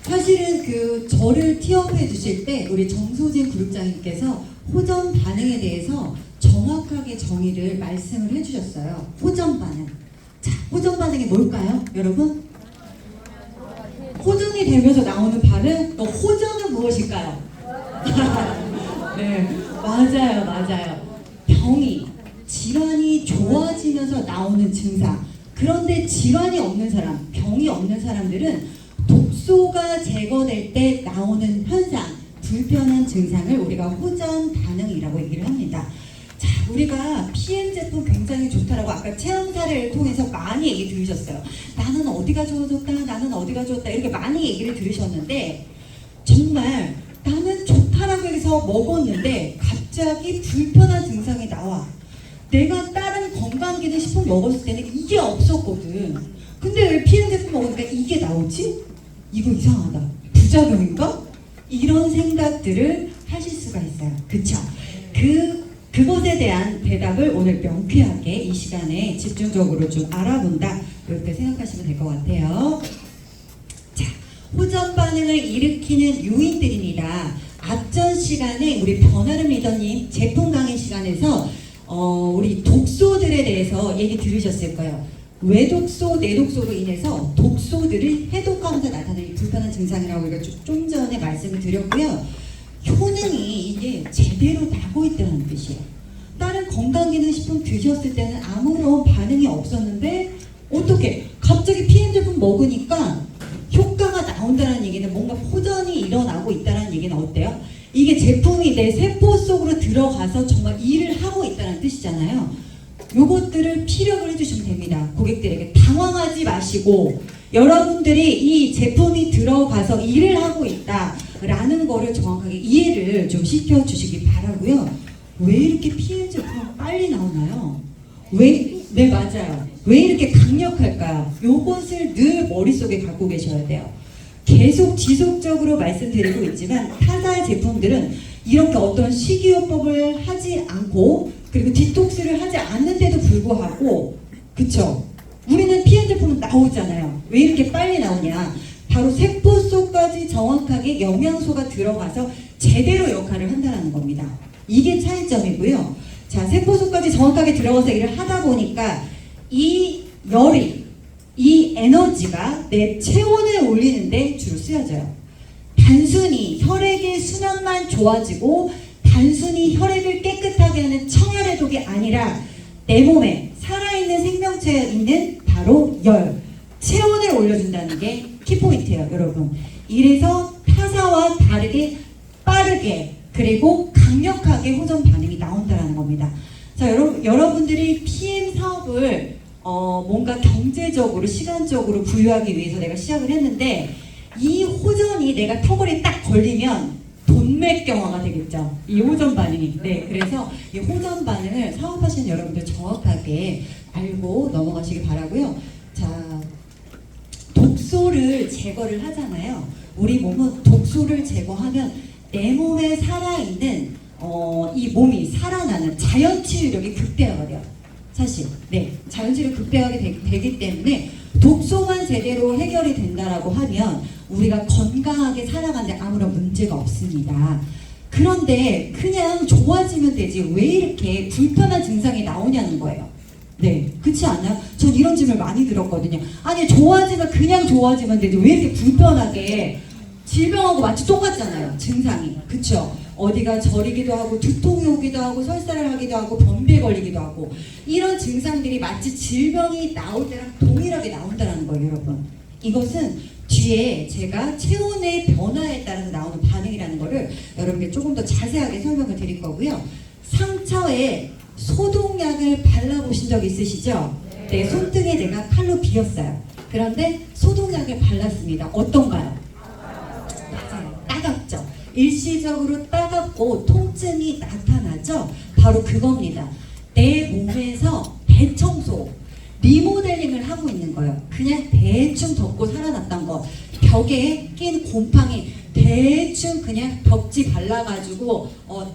사실은 저를 티업해 주실 때 우리 정소진 그룹장님께서 호전 반응에 대해서 정확하게 정의를 말씀을 해주셨어요. 호전 반응. 자, 호전 반응이 뭘까요, 여러분? 호전이 되면서 나오는 반응. 호전은 무엇일까요? 네, 맞아요. 병이, 질환이 좋아지면서 나오는 증상. 그런데 질환이 없는 사람, 병이 없는 사람들은 독소가 제거될 때 나오는 현상, 불편한 증상을 우리가 호전 반응이라고 얘기를 합니다. 자, 우리가 PM 제품 굉장히 좋다라고 아까 체험 사례를 통해서 많이 얘기 들으셨어요. 나는 어디가 좋아졌다, 나는 어디가 좋았다, 이렇게 많이 얘기를 들으셨는데, 정말 나는 좋다라고 해서 먹었는데 갑자기 불편한 증상이 나와. 내가 다른 건강기능식품 먹었을 때는 이게 없었거든. 근데 왜 PM 제품 먹으니까 이게 나오지? 이거 이상하다. 부작용인가? 이런 생각들을 하실 수가 있어요. 그쵸? 그것에 대한 대답을 오늘 명쾌하게 이 시간에 집중적으로 좀 알아본다. 이렇게 생각하시면 될 것 같아요. 자, 호전 반응을 일으키는 요인들입니다. 앞전 시간에 우리 변화름 리더님 제품 강의 시간에서 우리 독소들에 대해서 얘기 들으셨을 거예요. 외독소, 내독소로 인해서 독소들을 해독하면서 나타나는 불편한 증상이라고 우리가 좀 전에 말씀을 드렸고요. 효능이 이게 제대로 나고 있다는 뜻이에요. 다른 건강기능식품 드셨을 때는 아무런 반응이 없었는데 어떻게 갑자기 PM 제품 먹으니까 효과가 나온다는 얘기는 뭔가 호전이 일어나고 있다는 얘기는 어때요? 이게 제품이 내 세포 속으로 들어가서 정말 일을 하고 있다는 뜻이잖아요. 요것들을 피력을 해주시면 됩니다. 고객들에게 당황하지 마시고 여러분들이 이 제품이 들어가서 일을 하고 있다라는 거를 정확하게 이해를 좀 시켜주시기 바라고요. 왜 이렇게 PM 제품은 빨리 나오나요? 네, 맞아요. 왜 이렇게 강력할까요? 요것을 늘 머릿속에 갖고 계셔야 돼요. 계속 지속적으로 말씀드리고 있지만 타사 제품들은 이렇게 어떤 식이요법을 하지 않고 그리고 디톡스를 하지 않는데도 불구하고, 그쵸? 우리는 PM 제품은 나오잖아요. 왜 이렇게 빨리 나오냐? 바로 세포 속까지 정확하게 영양소가 들어가서 제대로 역할을 한다는 겁니다. 이게 차이점이고요. 자, 세포 속까지 정확하게 들어가서 일을 하다 보니까 이 열이, 이 에너지가 내 체온을 올리는데 주로 쓰여져요. 단순히 혈액의 순환만 좋아지고 단순히 혈액을 깨끗하게 하는 청혈해독이 아니라 내 몸에 살아있는 생명체가 있는 바로 열, 체온을 올려준다는 게 키포인트예요, 여러분. 이래서 타사와 다르게 빠르게 그리고 강력하게 호전 반응이 나온다는 겁니다. 자, 여러분들이 PM 사업을 뭔가 경제적으로 시간적으로 부유하기 위해서 내가 시작을 했는데 이 호전이 내가 턱걸이 딱 걸리면 돈맥경화가 되겠죠. 이 호전 반응이. 네, 그래서 이 호전 반응을 사업하시는 여러분들 정확하게 알고 넘어가시기 바라고요. 자, 독소를 제거를 하잖아요. 우리 몸은 독소를 제거하면 내 몸에 살아있는 이 몸이 살아나는 자연치유력이 극대화가 돼요. 사실 네, 자연치유력이 극대화가 되기 때문에 독소만 제대로 해결이 된다라고 하면 우리가 건강하게 살아가는데 아무런 문제가 없습니다. 그런데 그냥 좋아지면 되지 왜 이렇게 불편한 증상이 나오냐는 거예요. 네, 그렇지 않나요? 전 이런 질문 많이 들었거든요. 아니, 좋아지면 그냥 좋아지면 되지 왜 이렇게 불편하게, 질병하고 마치 똑같잖아요, 증상이. 그쵸? 어디가 저리기도 하고 두통이 오기도 하고 설사를 하기도 하고 변비에 걸리기도 하고 이런 증상들이 마치 질병이 나올 때랑 동일하게 나온다는 거예요, 여러분. 이것은 뒤에 제가 체온의 변화에 따라서 나오는 반응이라는 거를 여러분께 조금 더 자세하게 설명을 드릴 거고요. 상처에 소독약을 발라보신 적 있으시죠? 네, 손등에 내가 칼로 비었어요. 그런데 소독약을 발랐습니다. 어떤가요? 맞아요. 따갑죠? 일시적으로 따갑고 통증이 나타나죠? 바로 그겁니다. 내 몸에서 대청소, 리모델링을 하고 있는 거예요. 그냥 대충 덮고 살아났던 거, 벽에 낀 곰팡이 대충 그냥 벽지 발라가지고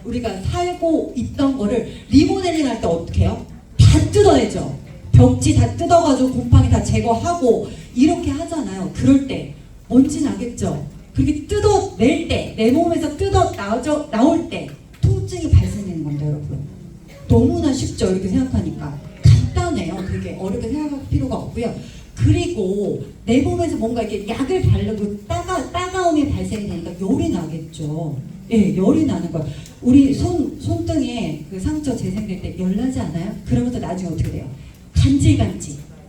우리가 살고 있던 거를 리모델링 할 때 어떻게 해요? 다 뜯어내죠. 벽지 다 뜯어가지고 곰팡이 다 제거하고 이렇게 하잖아요. 그럴 때 뭔지 나겠죠? 그렇게 뜯어낼 때, 내 몸에서 나올 때 통증이 발생되는 겁니다, 여러분. 너무나 쉽죠, 이렇게 생각하니까. 간단해요. 되게 어렵게 생각할 필요가 없고요. 그리고 내 몸에서 뭔가 이렇게 약을 바르고 따가움이 발생이 되니까 열이 나겠죠. 예, 열이 나는 거예요. 우리 손등에 그 상처 재생될 때 열 나지 않아요? 그러면서 나중에 어떻게 돼요?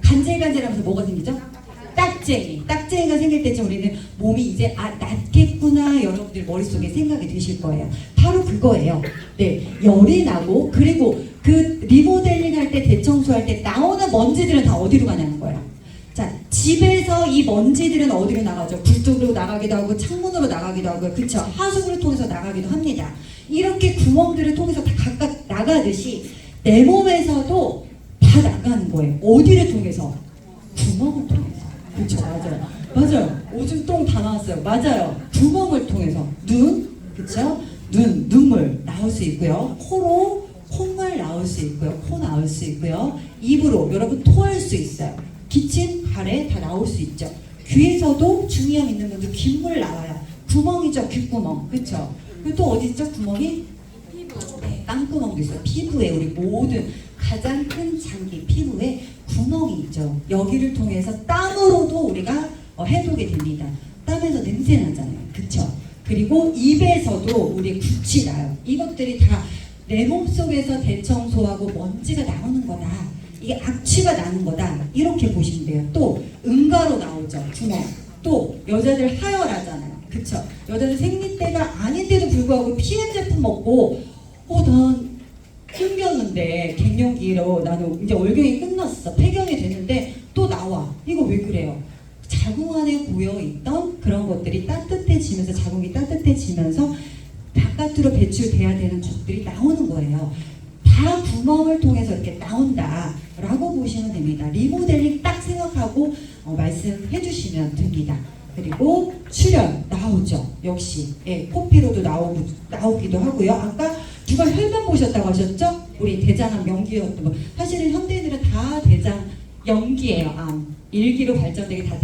간질간질하면서 뭐가 생기죠? 딱쟁이가 생길 때쯤 우리는 몸이 이제 낫겠구나, 여러분들 머릿속에 생각이 드실 거예요. 바로 그거예요. 네, 열이 나고, 그리고 그 리모델링 할 때, 대청소할 때 나오는 먼지들은 다 어디로 가냐는 거예요. 자, 집에서 이 먼지들은 어디로 나가죠? 불 쪽으로 나가기도 하고 창문으로 나가기도 하고요. 그쵸? 하수구를 통해서 나가기도 합니다. 이렇게 구멍들을 통해서 다 각각 나가듯이 내 몸에서도 다 나가는 거예요. 어디를 통해서? 구멍을 통해서. 그쵸? 맞아요. 오줌 똥 다 나왔어요. 맞아요. 구멍을 통해서. 눈, 그쵸? 눈물 나올 수 있고요. 코로 콧물 나올 수 있고요. 코 나올 수 있고요. 입으로 여러분 토할 수 있어요. 기침, 가래 다 나올 수 있죠. 귀에서도 중이염 있는 분들 귓물 나와요. 구멍이죠, 귓구멍. 그쵸? 그리고 또 어디 있죠, 구멍이? 피부. 네, 땀구멍도 있어요. 피부에 우리 모든 가장 큰 장기, 피부에 구멍이 있죠. 여기를 통해서 땀으로도 우리가 해독이 됩니다. 땀에서 냄새 나잖아요. 그쵸? 그리고 입에서도 우리 구취 나요. 이것들이 다 내 몸속에서 대청소하고 먼지가 나오는 거다. 이게 악취가 나는 거다. 이렇게 보시면 돼요. 또 응가로 나오죠. 구멍. 또 여자들 하혈하잖아요. 그쵸? 여자들 생리때가 아닌데도 불구하고 PM 제품 먹고 난 끊겼는데 갱년기로 나는 이제 월경이 끝났어. 폐경이 됐는데 또 나와. 이거 왜 그래요? 자궁 안에 고여있던 그런 것들이 따뜻해지면서, 자궁이 따뜻해지면서 바깥으로 배출돼야 되는 것들이 나오는 거예요. 다 구멍을 통해서 이렇게 나온다라고 보시면 됩니다. 리모델링 딱 생각하고 말씀해 주시면 됩니다. 그리고 출혈 나오죠. 역시 코피로도 나오기도 하고요. 아까 누가 혈관 보셨다고 하셨죠? 우리 대장암 연기였던 거. 사실은 현대인들은 다 대장 연기예요. 암. 1기로 발전되기 다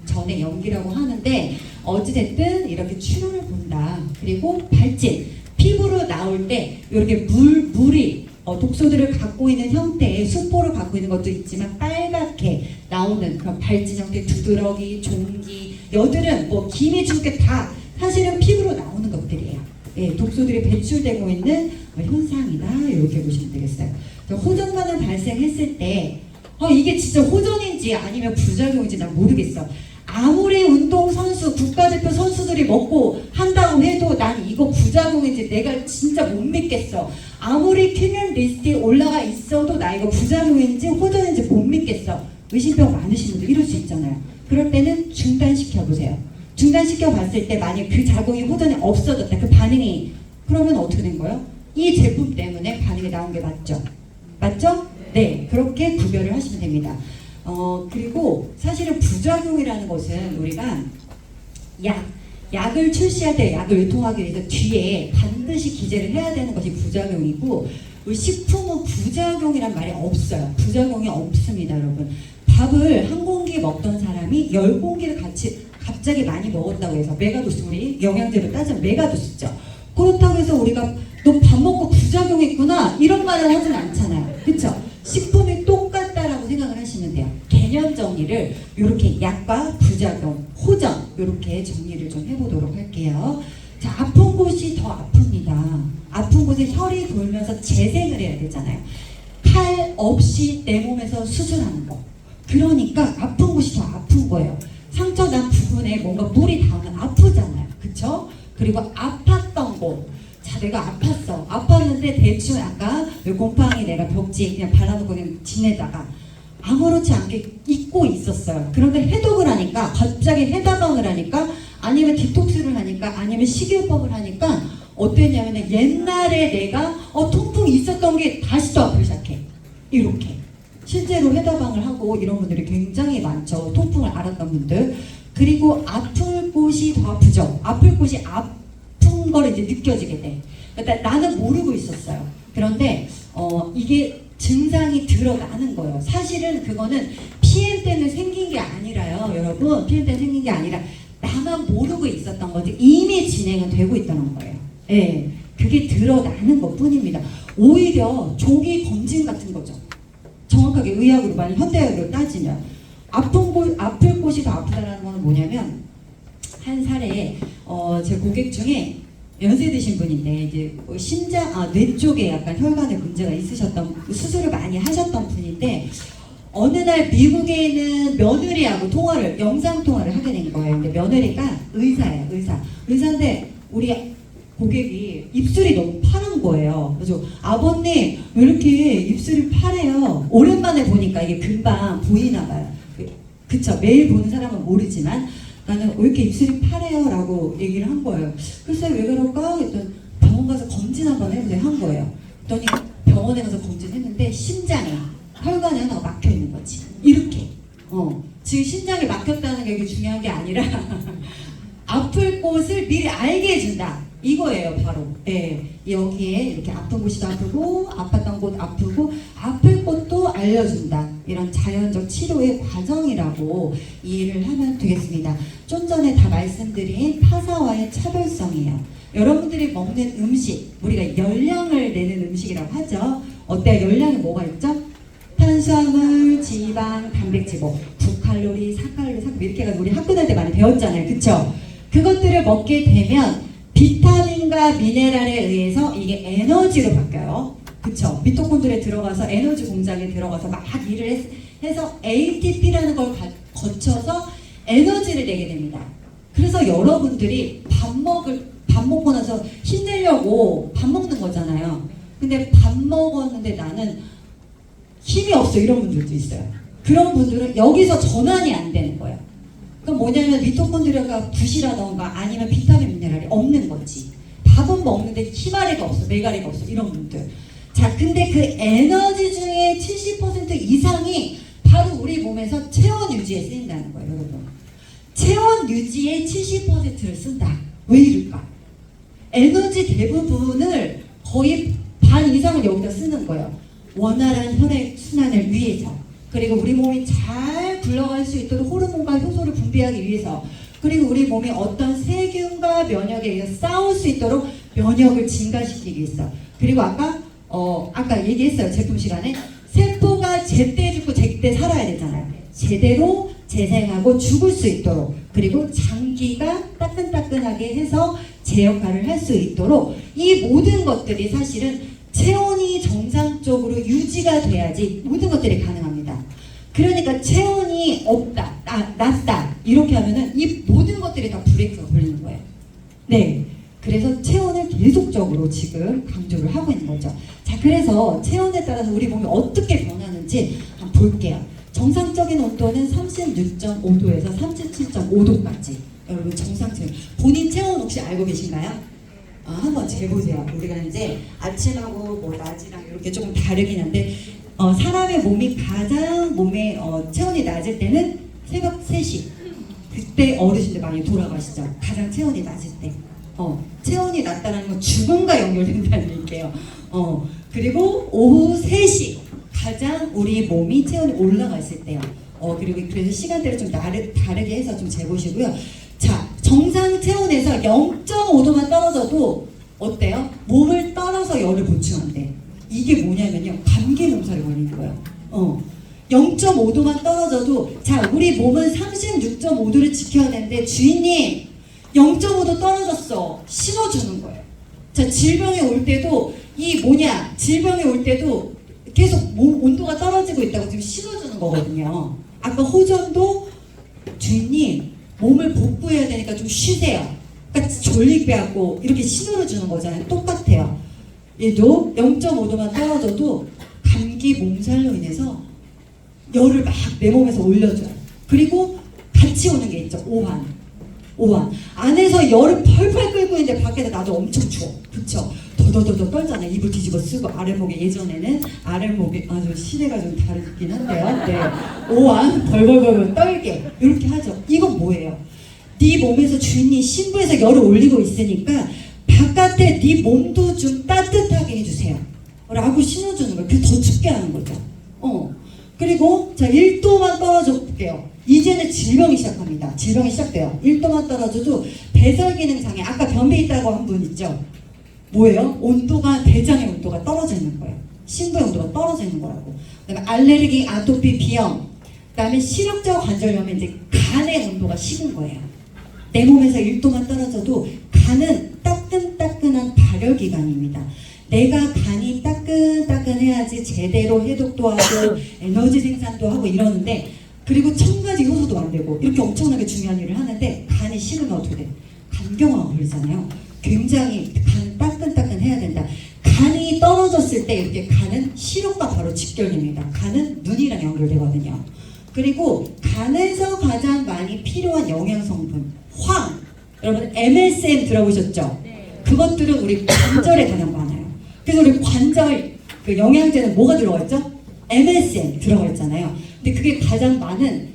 전에 연기라고 하는데 어찌됐든 이렇게 출혈을 본다. 그리고 발진. 피부로 나올 때 이렇게 물이 독소들을 갖고 있는 형태의 수포를 갖고 있는 것도 있지만 빨갛게 나오는 그런 발진 형태의 두드러기, 종기, 여드름, 기미, 주개 다 사실은 피부로 나오는 것들이에요. 예, 독소들이 배출되고 있는 현상이다. 이렇게 보시면 되겠어요. 호전반응 발생했을 때 이게 진짜 호전인지 아니면 부작용인지 난 모르겠어. 아무리 운동선수, 국가대표 선수들이 먹고 한다고 해도 난 이거 부작용인지 내가 진짜 못 믿겠어. 아무리 퀴면 리스트에 올라가 있어도 나 이거 부작용인지 호전인지 못 믿겠어. 의심병 많으신 분들 이럴 수 있잖아요. 그럴 때는 중단시켜보세요. 중단시켜 봤을 때 만약 그 자궁이 호전이 없어졌다. 그 반응이 그러면 어떻게 된 거예요? 이 제품 때문에 반응이 나온 게 맞죠? 맞죠? 네, 그렇게 구별을 하시면 됩니다. 그리고 사실은 부작용이라는 것은 우리가 약을 출시할 때 약을 유통하기 위해서 뒤에 반드시 기재를 해야 되는 것이 부작용이고, 우리 식품은 부작용이란 말이 없어요. 부작용이 없습니다, 여러분. 밥을 한 공기 먹던 사람이 10공기를 갑자기 많이 먹었다고 해서 메가도스, 우리 영양제로 따지면 메가도스죠. 그렇다고 해서 우리가 너 밥 먹고 부작용이 있구나 이런 말을 하진 않잖아요. 그쵸? 식품이 똑같다라고 생각을 하시면 돼요. 개념 정리를 이렇게 약과 부작용, 호전 이렇게 정리를 좀 해보도록 할게요. 자, 아픈 곳이 더 아픕니다. 아픈 곳에 혈이 돌면서 재생을 해야 되잖아요. 칼 없이 내 몸에서 수술하는 거. 그러니까 아픈 곳이 더 아픈 거예요. 상처 난 부분에 뭔가 물이 닿으면 아프잖아요. 그쵸? 그리고 아팠던 곳. 자, 내가 아팠는데 대충 아까 곰팡이 내가 벽지에 그냥 발라놓고 그냥 지내다가 아무렇지 않게 잊고 있었어요. 그런데 해독을 하니까, 갑자기 해다방을 하니까, 아니면 디톡스를 하니까, 아니면 식이요법을 하니까 어땠냐면 옛날에 내가 통풍이 있었던 게 다시 또 아프기 시작해. 이렇게. 실제로 해다방을 하고 이런 분들이 굉장히 많죠. 통풍을 앓았던 분들. 그리고 아플 곳이 더 아프죠. 아플 곳이 아픈 걸 이제 느껴지게 돼. 그러니까 나는 모르고 있었어요. 그런데 이게 증상이 드러나는 거예요. 사실은 그거는 PM 때문에 생긴 게 아니라요. 여러분, PM 때문에 생긴 게 아니라 나만 모르고 있었던 거지. 이미 진행은 되고 있다는 거예요. 예, 그게 드러나는 것 뿐입니다. 오히려 조기 검진 같은 거죠. 정확하게 의학으로, 만약 현대의학으로 따지면 아플 곳이 더 아프다는 거는 뭐냐면, 한 사례에 제 고객 중에 연세 드신 분인데 이제 뇌 쪽에 약간 혈관에 문제가 있으셨던, 수술을 많이 하셨던 분인데, 어느 날 미국에 있는 며느리하고 영상 통화를 하게 된 거예요. 근데 며느리가 의사예요, 의사인데 우리 고객이 입술이 너무 파란 거예요. 그래서 아버님 왜 이렇게 입술이 파래요? 오랜만에 보니까 이게 금방 보이나 봐요. 그쵸? 매일 보는 사람은 모르지만 나는 왜 이렇게 입술이 파래요? 라고 얘기를 한 거예요. 글쎄 왜 그럴까? 했더니 병원 가서 검진 한번 해보세요 한 거예요. 그랬더니 병원에 가서 검진했는데 심장에 혈관에 하나 막혀 있는 거지. 이렇게. 지금 심장이 막혔다는 게 중요한 게 아니라 아플 곳을 미리 알게 해준다. 이거예요, 바로. 예, 여기에 이렇게 아픈 곳이 아프고, 아팠던 곳 아프고, 아플 곳도 알려준다. 이런 자연적 치료의 과정이라고 이해를 하면 되겠습니다. 좀 전에 다 말씀드린 타사와의 차별성이에요. 여러분들이 먹는 음식, 우리가 열량을 내는 음식이라고 하죠. 어때요? 열량이 뭐가 있죠? 탄수화물, 지방, 단백질, 뭐 9칼로리, 4칼로리, 4칼로리 이렇게 해가지고 우리 학교 다닐 때 많이 배웠잖아요. 그쵸? 그것들을 먹게 되면 비타민과 미네랄에 의해서 이게 에너지로 바뀌어요. 그쵸? 미토콘드리아에 들어가서 에너지 공장에 들어가서 막 일을 해서 ATP라는 걸 거쳐서 에너지를 내게 됩니다. 그래서 여러분들이 밥 먹고 나서 힘내려고 밥 먹는 거잖아요. 근데 밥 먹었는데 나는 힘이 없어, 이런 분들도 있어요. 그런 분들은 여기서 전환이 안 되는 거예요. 그럼 뭐냐면 미토콘드리아가 부실하던가 아니면 비타민 미네랄이 없는 거지. 밥은 먹는데 힘아래가 없어, 메가리가 없어, 이런 분들. 자, 근데 그 에너지 중에 70% 이상이 바로 우리 몸에서 체온 유지에 쓰인다는 거예요, 여러분. 체온 유지에 70%를 쓴다. 왜 이럴까? 에너지 대부분을 거의 반 이상을 여기다 쓰는 거예요. 원활한 혈액 순환을 위해서, 그리고 우리 몸이 잘 굴러갈 수 있도록 호르몬과 효소를 분비하기 위해서, 그리고 우리 몸이 어떤 세균과 면역에 의해서 싸울 수 있도록 면역을 증가시키기 위해서, 그리고 아까 얘기했어요, 제품 시간에. 세포가 제때 죽고 제때 살아야 되잖아요. 제대로 재생하고 죽을 수 있도록, 그리고 장기가 따끈따끈하게 해서 제 역할을 할 수 있도록, 이 모든 것들이 사실은 체온이 정상적으로 유지가 돼야지 모든 것들이 가능합니다. 그러니까 체온이 없다, 낮다 이렇게 하면은 이 모든 것들이 다 브레이크가 걸리는 거예요. 네, 그래서 체온을 계속적으로 지금 강조를 하고 있는 거죠. 자, 그래서 체온에 따라서 우리 몸이 어떻게 변하는지 한번 볼게요. 정상적인 온도는 36.5도에서 37.5도까지. 여러분 정상적인 본인 체온 혹시 알고 계신가요? 한번 재보세요. 우리가 이제 아침하고 뭐 낮이랑 이렇게 조금 다르긴 한데, 사람의 몸이 가장 체온이 낮을 때는 새벽 3시. 그때 어르신들 많이 돌아가시죠. 가장 체온이 낮을 때. 체온이 낮다는 건 죽음과 연결된다는 얘기예요. 그리고 오후 3시. 가장 우리 몸이 체온이 올라가 있을 때요. 그리고 그래서 시간대를 좀 다르게 해서 좀 재보시고요. 자, 정상 체온에서 0.5도만 떨어져도 어때요? 몸을 떨어서 열을 보충한대. 이게 뭐냐면요, 감기 몸살이 걸리는 거예요. 0.5도만 떨어져도, 자, 우리 몸은 36.5도를 지켜야 되는데 주인님 0.5도 떨어졌어, 신호주는 거예요. 자, 질병이 올 때도 질병이 올 때도 계속 몸 온도가 떨어지고 있다고 지금 신호주는 거거든요. 아까 호전도 주인님 몸을 복구해야 되니까 좀 쉬세요. 그러니까 졸리게 하고 이렇게 신호를 주는 거잖아요. 똑같아요. 얘도 0.5도만 떨어져도 감기 몸살로 인해서 열을 막 내 몸에서 올려줘요. 그리고 같이 오는 게 있죠. 오한. 안에서 열을 펄펄 끓고 있는데 밖에서 나도 엄청 추워. 그쵸? 더더더더 떨잖아요. 이불 뒤집어 쓰고 아랫목에, 예전에는 아랫목에 아주 시대가 좀 다르긴 한데요. 네. 오한 벌벌벌 떨게 이렇게 하죠. 이건 뭐예요? 네 몸에서 주인이 신부에서 열을 올리고 있으니까 바깥에 네 몸도 좀 따뜻하게 해주세요 라고 신호주는 거예요. 그래서 더 춥게 하는 거죠. 그리고 자, 1도만 떨어져 볼게요. 이제는 질병이 시작합니다. 질병이 시작돼요. 1도만 떨어져도 배설 기능 장애, 아까 변비 있다고 한 분 있죠? 뭐예요? 온도가, 대장의 온도가 떨어져 있는 거예요. 심부의 온도가 떨어져 있는 거라고. 그다음에 알레르기, 아토피, 비염, 그다음에 시력적 관절염은 이제 간의 온도가 식은 거예요. 내 몸에서 1도만 떨어져도 간은 따끈따끈한 발열기관입니다. 내가 간이 따끈따끈해야지 제대로 해독도 하고 에너지 생산도 하고 이러는데, 그리고 1000가지 효소도 안 되고 이렇게 엄청나게 중요한 일을 하는데 간이 식으면 어떻게 돼? 간경화가 걸리잖아요. 굉장히 간 따끈따끈해야 된다. 간이 떨어졌을 때 이렇게 간은 시력과 바로 직결됩니다. 간은 눈이랑 연결되거든요. 그리고 간에서 가장 많이 필요한 영양성분, 황, 여러분 MSM 들어보셨죠? 네. 그것들은 우리 관절에 가장 많아요. 그래서 우리 관절 그 영양제는 뭐가 들어가 있죠? MSM 들어가 있잖아요. 근데 그게 가장 많은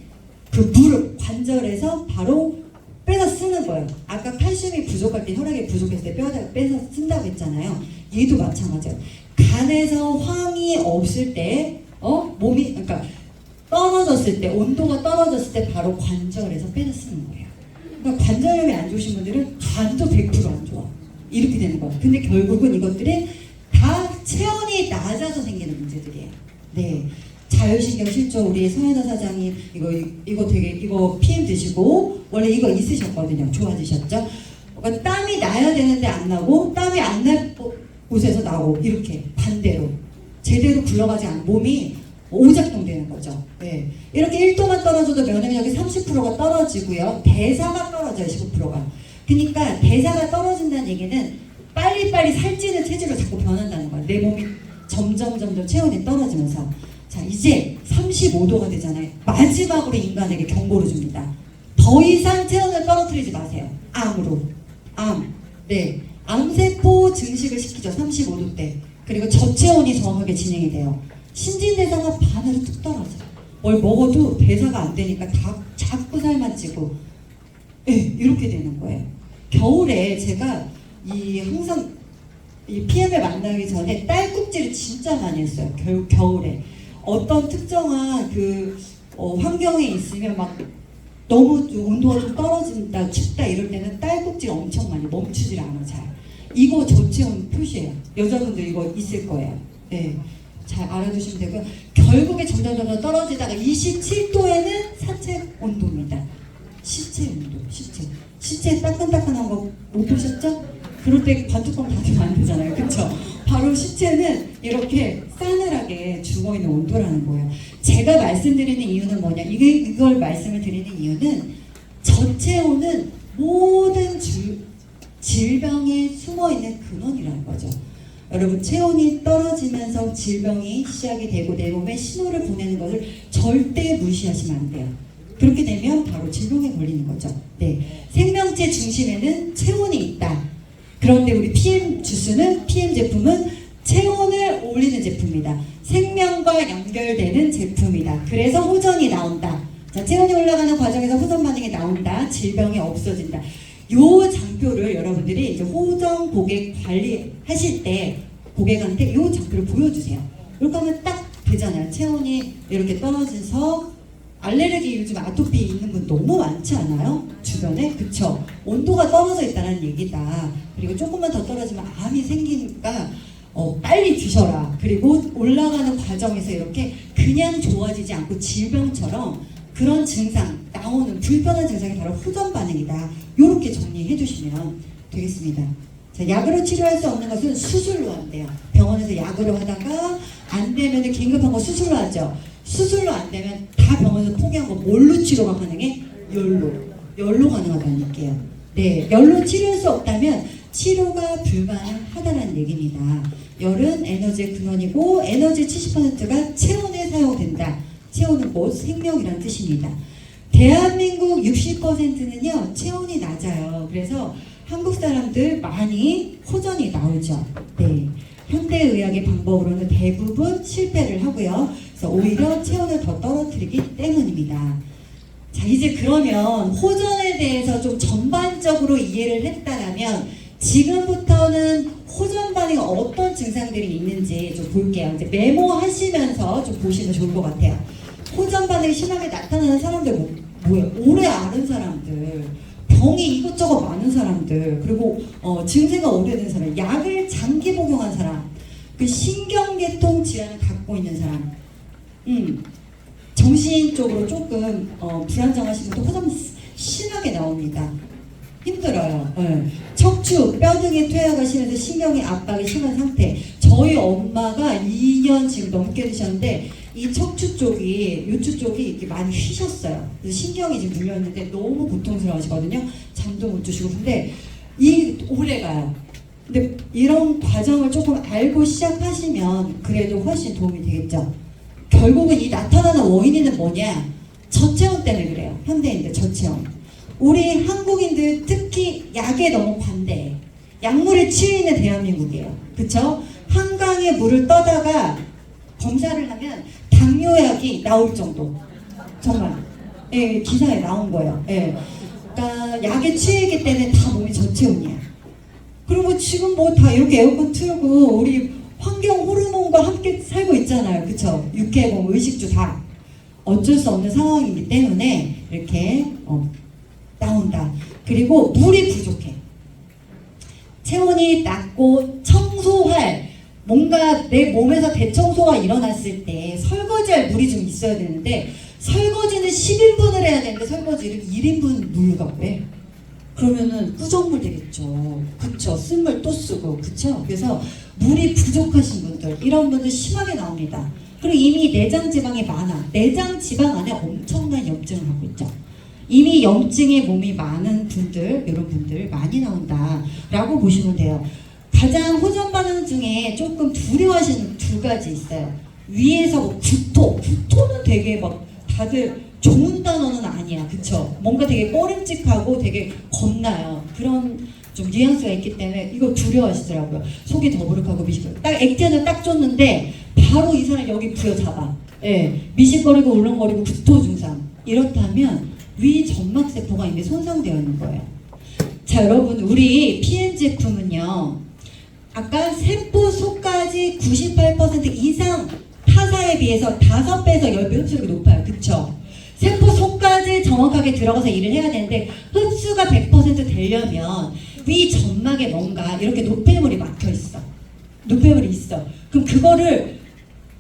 그 무릎 관절에서 바로 빼서 쓰는 거예요. 아까 칼슘이 부족할 때, 혈액이 부족했을 때 뼈에다가 빼서 쓴다고 했잖아요. 얘도 마찬가지예요. 간에서 황이 없을 때, 몸이, 그러니까 떨어졌을 때, 온도가 떨어졌을 때 바로 관절에서 빼서 쓰는 거예요. 그러니까 관절염이 안 좋으신 분들은 간도 100%안 좋아. 이렇게 되는 거예요. 근데 결국은 이것들이 다 체온이 낮아서 생기는 문제들이에요. 네. 자율신경 실조, 우리 서현아 사장님 이거 PM 드시고 원래 이거 있으셨거든요. 좋아지셨죠? 그러니까 땀이 나야 되는데 안 나고, 땀이 안 날 곳에서 나고, 이렇게 반대로 제대로 굴러가지 않은 몸이 오작동되는 거죠. 네. 이렇게 1도만 떨어져도 면역력이 30%가 떨어지고요. 대사가 떨어져요. 15%가. 그러니까 대사가 떨어진다는 얘기는 빨리빨리 살찌는 체질로 자꾸 변한다는 거예요. 내 몸이 점점 체온이 떨어지면서. 자, 이제 35도가 되잖아요. 마지막으로 인간에게 경고를 줍니다. 더 이상 체온을 떨어뜨리지 마세요. 암으로. 네. 암세포 증식을 시키죠. 35도 때. 그리고 저체온이 정확하게 진행이 돼요. 신진대사가 반으로 뚝 떨어져요. 뭘 먹어도 대사가 안 되니까 자꾸 살만 찌고, 이렇게 되는 거예요. 겨울에 제가 항상 이 PM을 만나기 전에 딸꾹질을 진짜 많이 했어요. 겨울에. 어떤 특정한 환경에 있으면 막 너무 온도가 좀 떨어진다, 춥다 이럴 때는 딸꾹질 엄청 많이 멈추질 않아, 잘. 이거 저체온 표시예요. 여자분들 이거 있을 거예요. 네. 잘 알아두시면 되고요. 결국에 점점 떨어지다가 27도에는 사체 온도입니다. 시체 온도, 시체 따끈따끈한 거 못 보셨죠? 그럴 때 반뚜껑 닫으면 안 되잖아요. 그쵸? 바로 시체는 이렇게 싸늘하게 죽어있는 온도라는 거예요. 제가 말씀드리는 이유는 뭐냐, 이걸 말씀을 드리는 이유는 저체온은 모든 질병에 숨어있는 근원이라는 거죠. 여러분, 체온이 떨어지면서 질병이 시작이 되고 내 몸에 신호를 보내는 것을 절대 무시하시면 안 돼요. 그렇게 되면 바로 질병에 걸리는 거죠. 네. 생명체 중심에는 체온이 있다. 그런데 우리 PM 주스는, PM 제품은 체온을 올리는 제품이다. 생명과 연결되는 제품이다. 그래서 호전이 나온다. 자, 체온이 올라가는 과정에서 호전 반응이 나온다. 질병이 없어진다. 요 장표를 여러분들이 이제 호전 고객 관리하실 때 고객한테 요 장표를 보여주세요. 이렇게 하면 딱 되잖아요. 체온이 이렇게 떨어져서 알레르기, 요즘 아토피 있는 분 너무 많지 않아요? 주변에? 그쵸? 온도가 떨어져 있다는 얘기다. 그리고 조금만 더 떨어지면 암이 생기니까 빨리 드셔라. 그리고 올라가는 과정에서 이렇게 그냥 좋아지지 않고 질병처럼 그런 증상, 나오는 불편한 증상이 바로 호전 반응이다. 이렇게 정리해 주시면 되겠습니다. 자, 약으로 치료할 수 없는 것은 수술로 안 돼요. 병원에서 약으로 하다가 안 되면 긴급한 거 수술로 하죠. 수술로 안 되면 다 병원에서 포기한 거 뭘로 치료가 가능해? 열로 가능하다는 얘기예요. 네, 열로 치료할 수 없다면 치료가 불가능하다는 얘기입니다. 열은 에너지의 근원이고 에너지 70%가 체온에 사용된다. 체온은 뭐? 생명이라는 뜻입니다. 대한민국 60%는요 체온이 낮아요. 그래서 한국 사람들 많이 호전이 나오죠. 네. 현대의학의 방법으로는 대부분 실패를 하고요. 그래서 오히려 체온을 더 떨어뜨리기 때문입니다. 자, 이제 그러면 호전에 대해서 좀 전반적으로 이해를 했다면 지금부터는 호전 반응에 어떤 증상들이 있는지 좀 볼게요. 이제 메모하시면서 좀 보시면 좋을 것 같아요. 호전 반응이 심하게 나타나는 사람들 뭐예요? 오래 앓은 사람들, 병이 이것저것 많은 사람들, 그리고 증세가 오래된 사람, 약을 장기 복용한 사람, 그 신경계통 질환을 갖고 있는 사람, 정신적으로 조금 불안정하신 분도 호흡이 심하게 나옵니다. 힘들어요. 네. 척추, 뼈 등의 퇴화가 심해서 신경의 압박이 심한 상태. 저희 엄마가 2년 지금 넘게 되셨는데 이 척추 쪽이, 요추 쪽이 이렇게 많이 휘셨어요. 그래서 신경이 지금 눌려있는데 너무 고통스러워하시거든요. 잠도 못 주시고. 근데 이 오래 가요. 근데 이런 과정을 조금 알고 시작하시면 그래도 훨씬 도움이 되겠죠. 결국은 이 나타나는 원인은 뭐냐? 저체온 때문에 그래요. 현대인들 저체온. 우리 한국인들 특히 약에 너무 관대해. 약물에 치이는 대한민국이에요. 그쵸? 한강에 물을 떠다가 검사를 하면 당뇨약이 나올 정도. 정말. 예, 기사에 나온 거예요. 예. 그러니까 약에 치이기 때문에 다 몸이 저체온이야. 그리고 지금 뭐 다 이렇게 에어컨 틀고 우리 환경 호르몬과 함께 살고 있잖아요. 그쵸? 육해공, 의식주 다. 어쩔 수 없는 상황이기 때문에 이렇게 나온다. 그리고 물이 부족해. 체온이 낮고 청소할, 뭔가 내 몸에서 대청소가 일어났을 때 설거지할 물이 좀 있어야 되는데 설거지는 10인분을 해야 되는데 설거지를 1인분 물 갖고 해. 그러면은 꾸정물 되겠죠. 그쵸? 쓴물 또 쓰고. 그쵸? 그래서 물이 부족하신 분들, 이런 분들 심하게 나옵니다. 그리고 이미 내장 지방이 많아. 내장 지방 안에 엄청난 염증을 갖고 있죠. 이미 염증에 몸이 많은 분들, 이런 분들 많이 나온다라고 보시면 돼요. 가장 호전 반응 중에 조금 두려워하시는 두 가지 있어요. 위에서 뭐 구토는 되게 막 다들 좋은 단어는 아니야. 그쵸? 뭔가 되게 꺼림직하고 되게 겁나요. 그런 좀 뉘앙스가 있기 때문에 이거 두려워하시더라고요. 속이 더부룩하고 미식거리고. 딱 액텐을 딱 줬는데 바로 이 사람 여기 부여잡아. 예, 미식거리고 울렁거리고 구토 증상. 이렇다면 위 점막세포가 이미 손상되어 있는 거예요. 자, 여러분, 우리 PN 제품은요, 아까 세포 속까지 98% 이상 타사에 비해서 5배에서 10배 흡수력이 높아요. 그쵸? 세포 속까지 정확하게 들어가서 일을 해야 되는데 흡수가 100% 되려면 위 점막에 뭔가 이렇게 노폐물이 막혀 있어. 노폐물이 있어. 그럼 그거를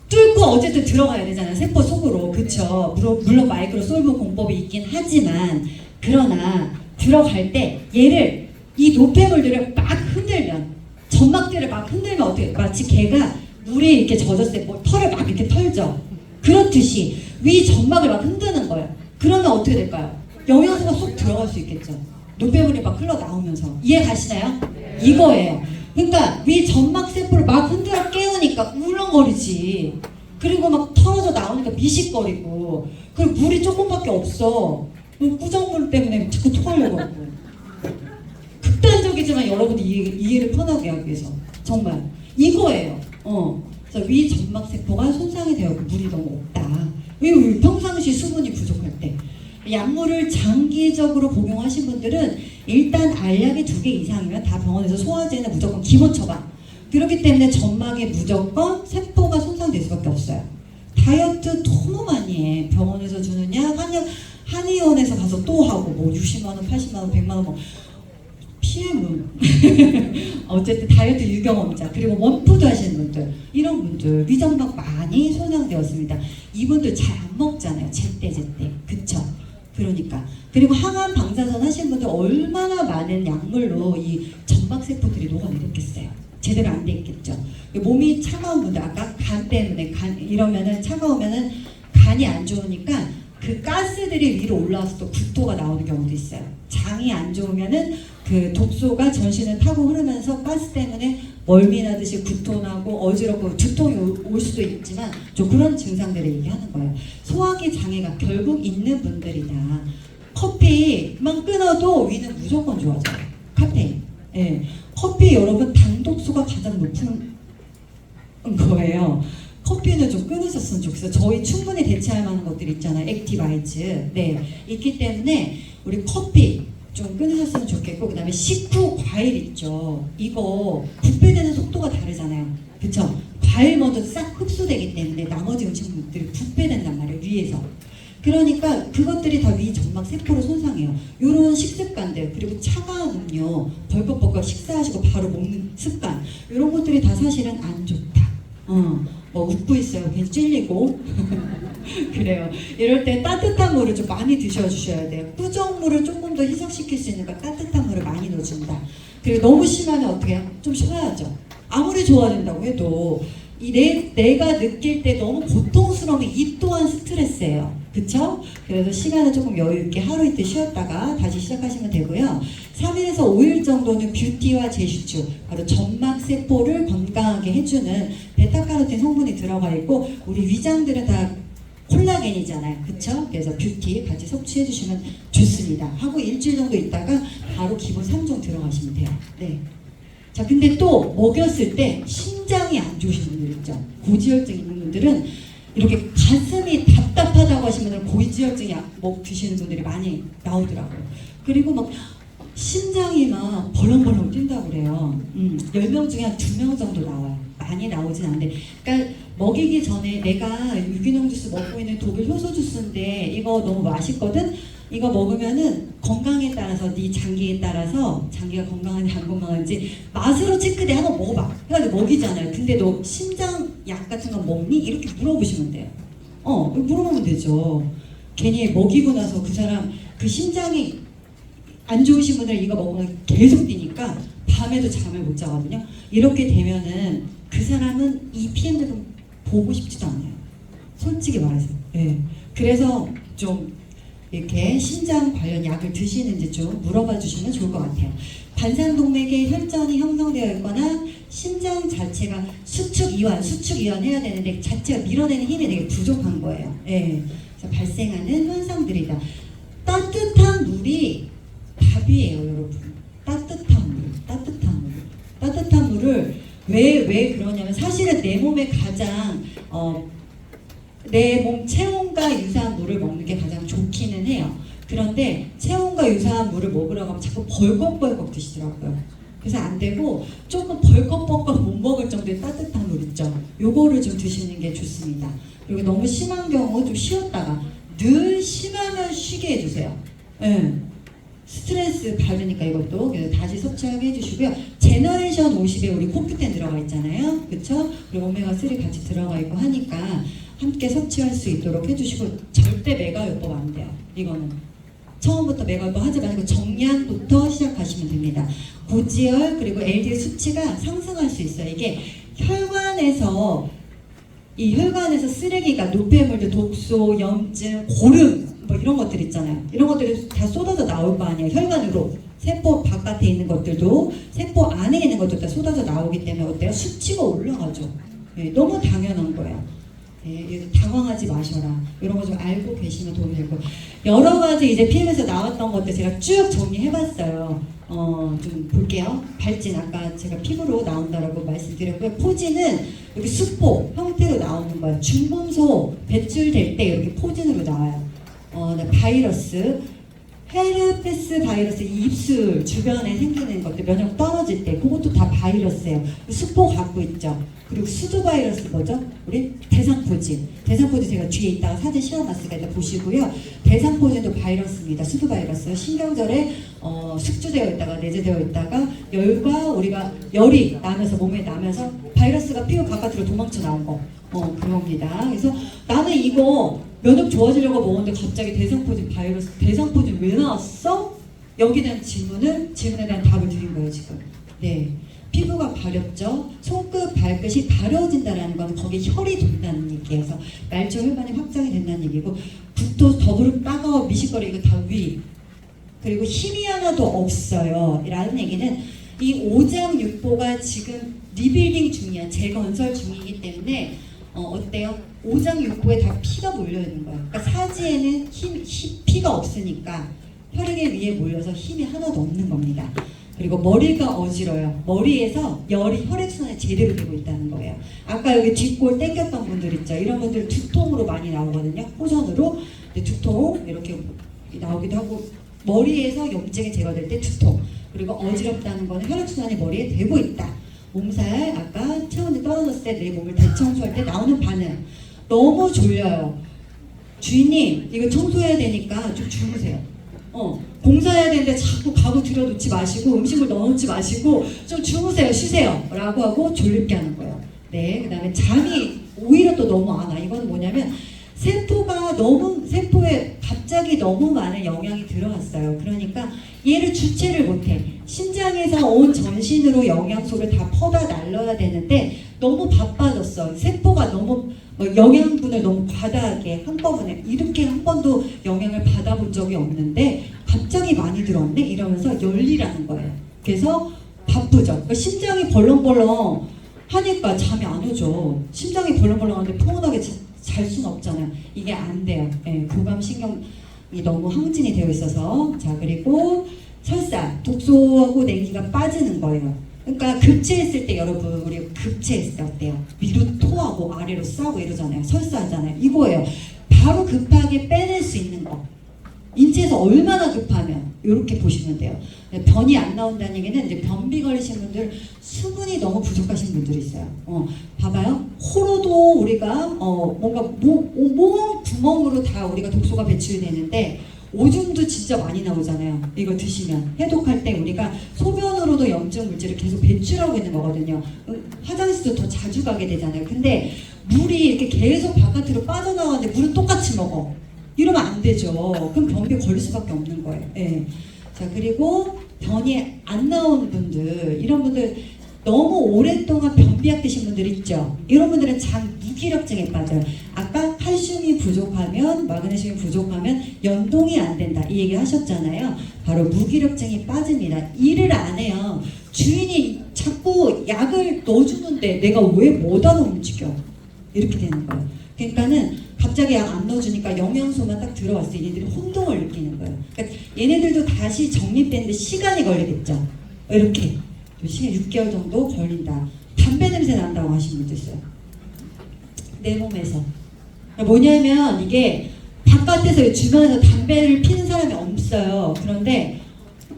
뚫고 어쨌든 들어가야 되잖아요. 세포 속으로. 그쵸? 물론 마이크로 솔브 공법이 있긴 하지만, 그러나 들어갈 때 얘를, 이 노폐물들을 막 흔들면, 점막들을 막 흔들면 어떻게, 마치 개가 물에 이렇게 젖었을 때 뭐 털을 막 이렇게 털죠. 그렇듯이 위 점막을 막 흔드는 거예요. 그러면 어떻게 될까요? 영양소가 쏙 들어갈 수 있겠죠. 노폐물이 막 흘러나오면서. 이해 가시나요? 이거예요. 그러니까 위 점막 세포를 막 흔들어 깨우니까 울렁거리지. 그리고 막 털어져 나오니까 미식거리고. 그리고 물이 조금밖에 없어. 꾸정물 때문에 자꾸 토하려고 하고. 극단적이지만 여러분이 이해를 편하게 하기 위해서. 정말 이거예요. 그래서 위 점막 세포가 손상이 되었고 물이 너무 없다. 왜 평상시 수분이 부족할 때. 약물을 장기적으로 복용하신 분들은 일단 알약이 2개 이상이면 다 병원에서 소화제는 무조건 기본 처방. 그렇기 때문에 점막에 무조건 세포가 손상될 수밖에 없어요. 다이어트 너무 많이 해. 병원에서 주는 약, 한의원에서 가서 또 하고 뭐 60만원, 80만원, 100만원 뭐 PM은 어쨌든 다이어트 유경험자, 그리고 원푸드 하시는 분들, 이런 분들 위점막 많이 손상되었습니다. 이분들 잘 안 먹잖아요. 제때 그쵸? 그러니까. 그리고 항암 방사선 하신 분들 얼마나 많은 약물로 이 점막세포들이 녹아내렸겠어요. 제대로 안 돼 있겠죠. 몸이 차가운 분들, 아까 간 때문에, 이러면은 차가우면은 간이 안 좋으니까 그 가스들이 위로 올라와서 또 구토가 나오는 경우도 있어요. 장이 안 좋으면은 그 독소가 전신을 타고 흐르면서 가스 때문에 멀미 나듯이 구토 나고 어지럽고 두통이 올 수도 있지만 좀 그런 증상들을 얘기하는 거예요. 소화기 장애가 결국 있는 분들이다. 커피만 끊어도 위는 무조건 좋아져요. 카페인. 예. 커피 여러분 당독수가 가장 높은 거예요. 커피는 좀 끊으셨으면 좋겠어요. 저희 충분히 대체할 만한 것들이 있잖아요. 액티바이즈. 네. 있기 때문에 우리 커피 좀 끊으셨으면 좋겠고, 그 다음에 식후 과일 있죠. 이거 분배되는 속도가 다르잖아요. 그쵸? 과일 먼저 싹 흡수되기 때문에 나머지 음식물들이 분배된단 말이에요. 위에서. 그러니까 그것들이 다 위 점막 세포를 손상해요. 이런 식습관들, 그리고 차가운 음료, 벌컥벌컥 식사하시고 바로 먹는 습관, 이런 것들이 다 사실은 안 좋다. 뭐 웃고 있어요. 괜히 찔리고. 그래요. 이럴 때 따뜻한 물을 좀 많이 드셔주셔야 돼요. 꾸정물을 조금 더 희석시킬 수 있는 거 따뜻한 물을 많이 넣어준다. 그리고 너무 심하면 어떻게 해요? 좀 쉬어야죠. 아무리 좋아진다고 해도 내가 느낄 때 너무 고통스러우면 이 또한 스트레스예요. 그쵸? 그래서 시간을 조금 여유 있게 하루 이틀 쉬었다가 다시 시작하시면 되고요. 3일에서 5일 정도는 뷰티와 제슈추, 바로 점막 세포를 건강하게 해주는 베타카로틴 성분이 들어가 있고, 우리 위장들은 다 콜라겐이잖아요. 그쵸? 그래서 뷰티 같이 섭취해 주시면 좋습니다. 하고 일주일 정도 있다가 바로 기본 3종 들어가시면 돼요. 네. 자, 근데 또 먹였을 때 심장이 안 좋으신 분들 있죠. 고지혈증 있는 분들은 이렇게 가슴이 답답하다고 하시는 분들은 고지혈증 약 드시는 분들이 많이 나오더라고요. 그리고 막 심장이 막 벌렁벌렁 뛴다고 그래요. 10명 중에 한 2명 정도 나와요. 많이 나오진 않는데, 그러니까 먹이기 전에 내가 유기농 주스 먹고 있는 독일 효소 주스인데 이거 너무 맛있거든? 이거 먹으면은 건강에 따라서 네 장기에 따라서 장기가 건강한지 안 건강한지 맛으로 체크돼. 한번 먹어봐. 해가지고 먹이잖아요. 근데 너 심장 약 같은 거 먹니? 이렇게 물어보시면 돼요. 물어보면 되죠. 괜히 먹이고 나서 그 사람 그 심장이 안 좋으신 분들 이거 먹으면 계속 뛰니까 밤에도 잠을 못 자거든요. 이렇게 되면은 그 사람은 이 PM들은 보고 싶지도 않아요. 솔직히 말해서. 네. 그래서 좀 이렇게 심장 관련 약을 드시는지 좀 물어봐 주시면 좋을 것 같아요. 반상동맥에 혈전이 형성되어 있거나 심장 자체가 수축 이완 해야 되는데 자체가 밀어내는 힘이 되게 부족한 거예요. 네. 그래서 발생하는 현상들이다. 따뜻한 물이 답이에요, 여러분. 따뜻한 물을 왜 그러냐면 사실은 내 몸에 가장 내 몸 체온과 유사한 물을 먹는 게 가장 좋기는 해요. 그런데 체온과 유사한 물을 먹으라고 하면 자꾸 벌컥벌컥 드시더라고요. 그래서 안 되고 조금 벌컥벌컥 못 먹을 정도의 따뜻한 물 있죠. 요거를 좀 드시는 게 좋습니다. 그리고 너무 심한 경우 좀 쉬었다가, 늘 심하면 쉬게 해주세요. 네. 스트레스 받으니까 이것도 그래서 다시 섭취하게 해주시고요. 제너레이션 50에 우리 코큐텐 들어가 있잖아요. 그쵸? 그리고 오메가3 같이 들어가 있고 하니까 함께 섭취할 수 있도록 해주시고, 절대 메가요법 안 돼요. 이거는 처음부터 메가요법 하지 마시고 정량부터 시작하시면 됩니다. 고지혈 그리고 LDL 수치가 상승할 수 있어요. 이게 혈관에서 쓰레기가 노폐물들, 독소, 염증, 고름 뭐 이런 것들 있잖아요. 이런 것들이 다 쏟아져 나올 거 아니에요. 혈관으로. 세포 바깥에 있는 것들도 세포 안에 있는 것들도 다 쏟아져 나오기 때문에 어때요? 수치가 올라가죠. 네, 너무 당연한 거예요. 네, 당황하지 마셔라. 이런 거 좀 알고 계시면 도움이 될 거예요. 여러 가지 이제 PM에서 나왔던 것들 제가 쭉 정리해봤어요. 좀 볼게요. 발진, 아까 제가 피부로 나온다라고 말씀드렸고요. 포진은 여기 수포 형태로 나오는 거예요. 중금속 배출될 때 이렇게 포진으로 나와요. 바이러스, 헤르페스 바이러스, 이 입술 주변에 생기는 것들, 면역 떨어질 때 그것도 다 바이러스예요. 수포 갖고 있죠. 그리고 수두 바이러스 뭐죠? 우리 대상포진 제가 뒤에 있다가 사진 실어놨으니까 일단 보시고요. 대상포진도 바이러스입니다. 수두 바이러스. 신경절에 숙주되어 있다가 내재되어 있다가 우리가 열이 나면서 몸에 나면서 바이러스가 피부 바깥으로 도망쳐 나온 거 그겁니다. 그래서 나는 이거 면역 좋아지려고 먹었는데 갑자기 대상포진 왜 나왔어? 여기에 대한 질문에 대한 답을 드린 거예요, 지금. 네. 피부가 가렵죠. 손끝, 발끝이 가려워진다는 건 거기에 혈이 돈다는 얘기예요. 그래서 말초 혈관이 확장이 된다는 얘기고, 붓도 더부룩 따가워 미식거리고 다 위. 그리고 힘이 하나도 없어요. 라는 얘기는 이 오장육부가 지금 리빌딩 중이야. 재건설 중이기 때문에 어때요? 오장육부에 다 피가 몰려있는 거예요. 그러니까 사지에는 피가 없으니까 혈액에 위에 몰려서 힘이 하나도 없는 겁니다. 그리고 머리가 어지러요. 머리에서 열이 혈액순환에 제대로 되고 있다는 거예요. 아까 여기 뒷골 땡겼던 분들 있죠. 이런 분들 두통으로 많이 나오거든요. 호전으로. 두통 이렇게 나오기도 하고, 머리에서 염증이 제거될 때 두통. 그리고 어지럽다는 거는 혈액순환이 머리에 되고 있다. 몸살, 아까 체온이 떨어졌을 때 내 몸을 대청소할 때 나오는 반응. 너무 졸려요. 주인님 이거 청소해야 되니까 좀 주무세요. 공사해야 되는데 자꾸 가구 들여놓지 마시고 음식물 넣어놓지 마시고 좀 주무세요, 쉬세요 라고 하고 졸립게 하는 거예요. 네, 그 다음에 잠이 오히려 또 너무 안 와. 이건 뭐냐면 세포에 갑자기 너무 많은 영향이 들어왔어요. 그러니까 얘를 주체를 못해. 심장에서 온 전신으로 영양소를 다 퍼다 날려야 되는데 너무 바빠졌어. 세포가 너무 영양분을 너무 과다하게 한꺼번에 이렇게 한 번도 영향을 받아본 적이 없는데 갑자기 많이 들어왔네 이러면서 열리라는 거예요. 그래서 바쁘죠. 그러니까 심장이 벌렁벌렁 하니까 잠이 안 오죠. 심장이 벌렁벌렁하는데 포근하게 잘 수는 없잖아요. 이게 안 돼요. 네, 교감신경이 너무 항진이 되어 있어서. 자, 그리고 설사, 독소하고 냉기가 빠지는 거예요. 그러니까 급체했을 때 여러분 우리 급체했을 때 어때요? 위로 토하고 아래로 싸고 이러잖아요. 설사하잖아요. 이거예요. 바로 급하게 빼낼 수 있는 거. 인체에서 얼마나 급하면 이렇게 보시면 돼요. 변이 안 나온다는 얘기는 이제 변비 걸리신 분들 수분이 너무 부족하신 분들이 있어요. 봐봐요. 코로도 우리가 뭔가 몸 구멍으로 다 우리가 독소가 배출되는데 오줌도 진짜 많이 나오잖아요. 이거 드시면 해독할 때 우리가 소변으로도 염증 물질을 계속 배출하고 있는 거거든요. 화장실도 더 자주 가게 되잖아요. 근데 물이 이렇게 계속 바깥으로 빠져나가는데 물은 똑같이 먹어. 이러면 안 되죠. 그럼 변비 걸릴 수밖에 없는 거예요. 네. 자, 그리고 변이 안 나온 분들, 이런 분들 너무 오랫동안 변비약 드신 분들 있죠. 이런 분들은 장 무기력증에 빠져요. 아까 칼슘이 부족하면, 마그네슘이 부족하면 연동이 안 된다 이 얘기 하셨잖아요. 바로 무기력증이 빠집니다. 일을 안 해요. 주인이 자꾸 약을 넣어주는데 내가 왜 못 안 움직여? 이렇게 되는 거예요. 그러니까는 갑자기 약 안 넣어주니까 영양소만 딱 들어왔을 때 얘네들이 혼동을 느끼는 거예요. 그러니까 얘네들도 다시 정립되는데 시간이 걸리겠죠. 이렇게 6개월 정도 걸린다. 담배 냄새 난다고 하시는 분도 있어요. 내 몸에서. 그러니까 뭐냐면 이게 바깥에서 주변에서 담배를 피는 사람이 없어요. 그런데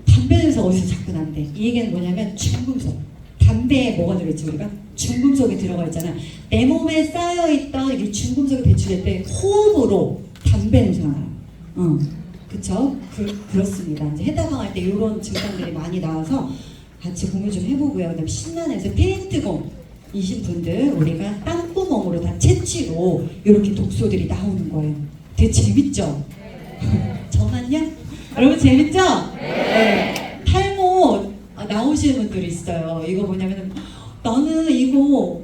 담배 냄새 어디서 자꾸 난대. 이 얘기는 뭐냐면 중금속. 담배에 뭐가 들어있지 우리가? 중금속이 들어가 있잖아. 내 몸에 쌓여있던 이 중금속이 배출될 때 호흡으로 담배 냄새가 나요. 그쵸? 그렇습니다. 이제 해다방할 때 이런 증상들이 많이 나와서 같이 공유 좀 해보고요. 그다음에 신난에서 페인트공이신 분들 우리가 땅구멍으로 다 채취로 이렇게 독소들이 나오는 거예요. 되게 재밌죠? 저만요? 여러분 재밌죠? 네. 탈모 나오시는 분들이 있어요. 이거 뭐냐면은 나는 이거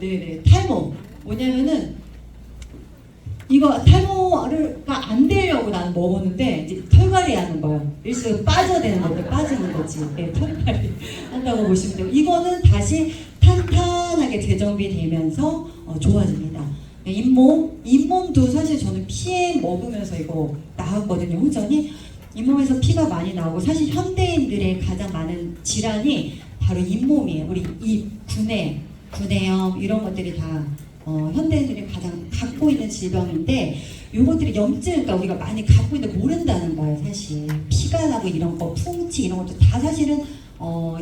네네 탈모 뭐냐면은 이거 탈모가 안 되려고 나는 먹었는데 이제 털갈이 하는 거예요. 일시적으로 빠져되는 건데 빠지는 거지. 네, 털갈이 한다고 보시면 되고 이거는 다시 탄탄하게 재정비되면서 좋아집니다. 잇몸도 사실 저는 PM 먹으면서 이거 나왔거든요. 호전이 잇몸에서 피가 많이 나오고 사실 현대인들의 가장 많은 질환이 바로 잇몸이에요. 우리 입, 구내염 이런 것들이 다 현대인들이 가장 갖고 있는 질병인데 요것들이 염증, 그러니까 우리가 많이 갖고 있는데 모른다는 거예요. 사실 피가 나고 이런 거, 풍치 이런 것도 다 사실은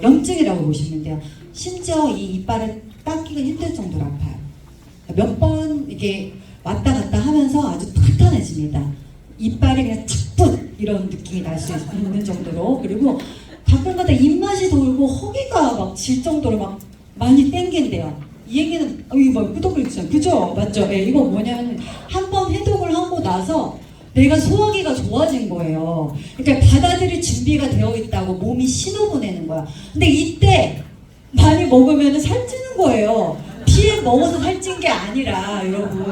염증이라고 보시면 돼요. 심지어 이 이빨을 닦기가 힘들 정도로 아파요. 몇 번 이게 왔다 갔다 하면서 아주 탄탄해집니다. 이빨이 그냥 착붙 이런 느낌이 날 수 있는 정도로. 그리고 가끔가다 입맛이 돌고 허기가 막 질 정도로 막 많이 땡긴대요. 이 얘기는 이거 뭐 끄덕거리잖아요. 그죠? 맞죠? 네, 이거 뭐냐면 한 번 해독을 하고 나서 내가 소화기가 좋아진 거예요. 그러니까 받아들일 준비가 되어 있다고 몸이 신호 보내는 거야. 근데 이때 많이 먹으면 살찌는 거예요. 피해 먹어서 살찐 게 아니라 여러분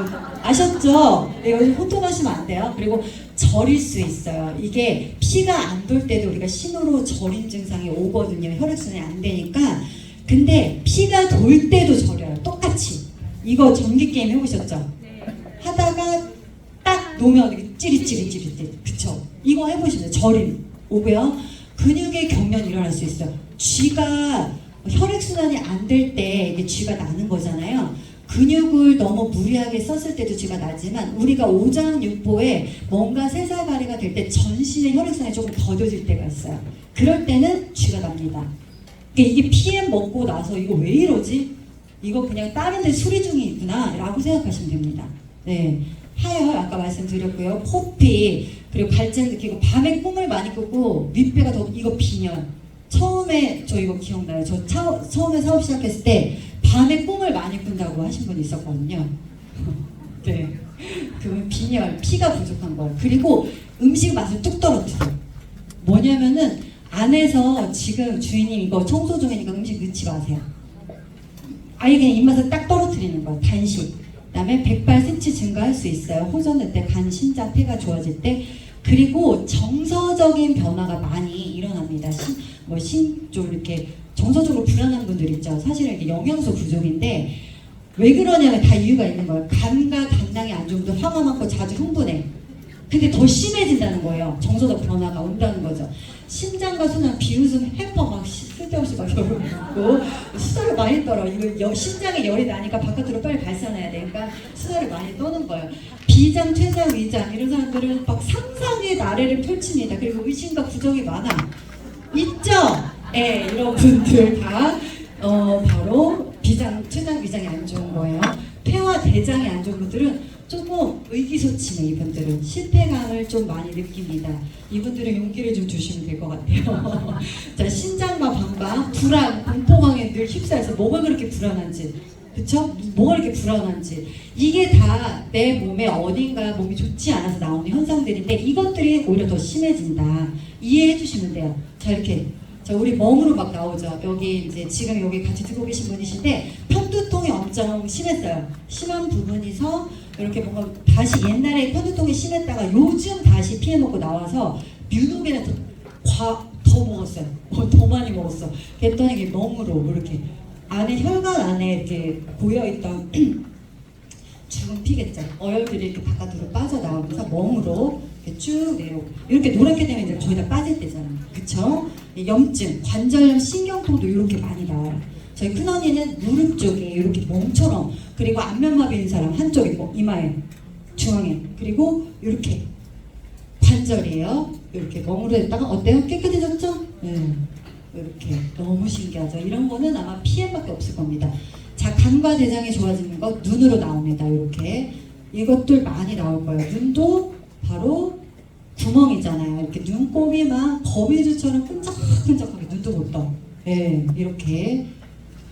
아셨죠? 네, 여기 혼돈하시면 안 돼요. 그리고 저릴 수 있어요. 이게 피가 안 돌 때도 우리가 신호로 저림 증상이 오거든요. 혈액순환이 안 되니까. 근데 피가 돌 때도 저려요. 똑같이. 이거 전기 게임 해보셨죠? 네. 하다가 딱 놓으면 이렇게 찌릿찌릿 그쵸? 이거 해보시면 저림 오고요. 근육의 경련이 일어날 수 있어요. 쥐가 혈액순환이 안 될 때 이게 쥐가 나는 거잖아요. 근육을 너무 무리하게 썼을 때도 쥐가 나지만 우리가 오장육부에 뭔가 세사발이가 될 때 전신의 혈액순환이 조금 더뎌질 때가 있어요. 그럴 때는 쥐가 납니다. 이게 PM 먹고 나서 이거 왜 이러지? 이거 그냥 다른 데 수리 중이 있구나 라고 생각하시면 됩니다. 네, 하혈 아까 말씀드렸고요. 코피 그리고 갈증 느끼고 밤에 꿈을 많이 꾸고 윗배가 더 이거 빈혈. 처음에 저 이거 기억나요. 저 처음에 사업 시작했을 때 밤에 꿈을 많이 꾼다고 하신 분이 있었거든요. 네. 그 빈혈, 피가 부족한 거예요. 그리고 음식 맛을 뚝 떨어뜨려. 뭐냐면은 안에서 지금 주인님 이거 청소 중이니까 음식 넣지 마세요. 아예 그냥 입맛을 딱 떨어뜨리는 거예요. 단식. 그다음에 백발 세치 증가할 수 있어요. 호전될 때, 간, 신장, 폐가 좋아질 때. 그리고 정서적인 변화가 많이 일어납니다. 좀 이렇게 정서적으로 불안한 분들 있죠. 사실은 이게 영양소 부족인데 왜 그러냐면 다 이유가 있는 거예요. 간과 당량이 안 좋으면 화가 많고 자주 흥분해. 근데 더 심해진다는 거예요. 정서적 변화가 온다는 거죠. 심장과 순환, 비웃음, 해퍼 막 쓸데없이 막 열을 먹고 수다를 많이 떨어. 이거 심장에 열이 나니까 바깥으로 빨리 발산해야 되니까 수다를 많이 떠는 거예요. 비장, 퇴장, 위장 이런 사람들은 막 상상의 나래를 펼칩니다. 그리고 의심과 부정이 많아. 있죠? 예, 이런 분들 다 바로 비장, 퇴장, 위장이 안 좋은 거예요. 폐와 대장이 안 좋은 분들은 조금 의기소침해. 이분들은 실패감을 좀 많이 느낍니다. 이분들은 용기를 좀 주시면 될 것 같아요. 자, 신장과 방광, 불안, 공포감에 늘 휩싸여서 뭐가 그렇게 불안한지, 그쵸? 뭐가 이렇게 불안한지 이게 다 내 몸에 어딘가 몸이 좋지 않아서 나오는 현상들인데 이것들이 오히려 더 심해진다. 이해해 주시면 돼요. 자, 이렇게 자, 우리 멍으로 막 나오죠. 여기 이제 지금 여기 같이 듣고 계신 분이신데 편두통이 엄청 심했어요. 심한 부분에서 이렇게 뭔가 다시 옛날에 편두통이 심했다가 요즘 다시 피해 먹고 나와서 뮤노겐을 더 먹었어요. 더 많이 먹었어. 그랬더니 이게 멍으로 이렇게 안에 혈관 안에 이렇게 고여있던 죽은 피겠죠. 어혈들이 이렇게 바깥으로 빠져나오면서 멍으로 이렇게 쭉 내려오고 이렇게 노랗게 되면 이제 거의 다 빠질 때잖아요. 그쵸? 염증, 관절염, 신경통도 이렇게 많이 나와요. 저희 큰언니는 무릎 쪽에 이렇게 멍처럼 그리고 안면마비인 사람 한쪽에 뭐 이마에 중앙에 그리고 이렇게 관절이에요. 이렇게 멍으로 했다가 어때요? 깨끗해졌죠? 네. 이렇게 너무 신기하죠. 이런 거는 아마 피해밖에 없을 겁니다. 자, 간과 대장이 좋아지는 거 눈으로 나옵니다. 이렇게 이것들 많이 나올 거예요. 눈도 바로 구멍이잖아요. 이렇게 눈곱이 막 거미줄처럼 끈적끈적하게 눈도 못 떠. 예, 이렇게.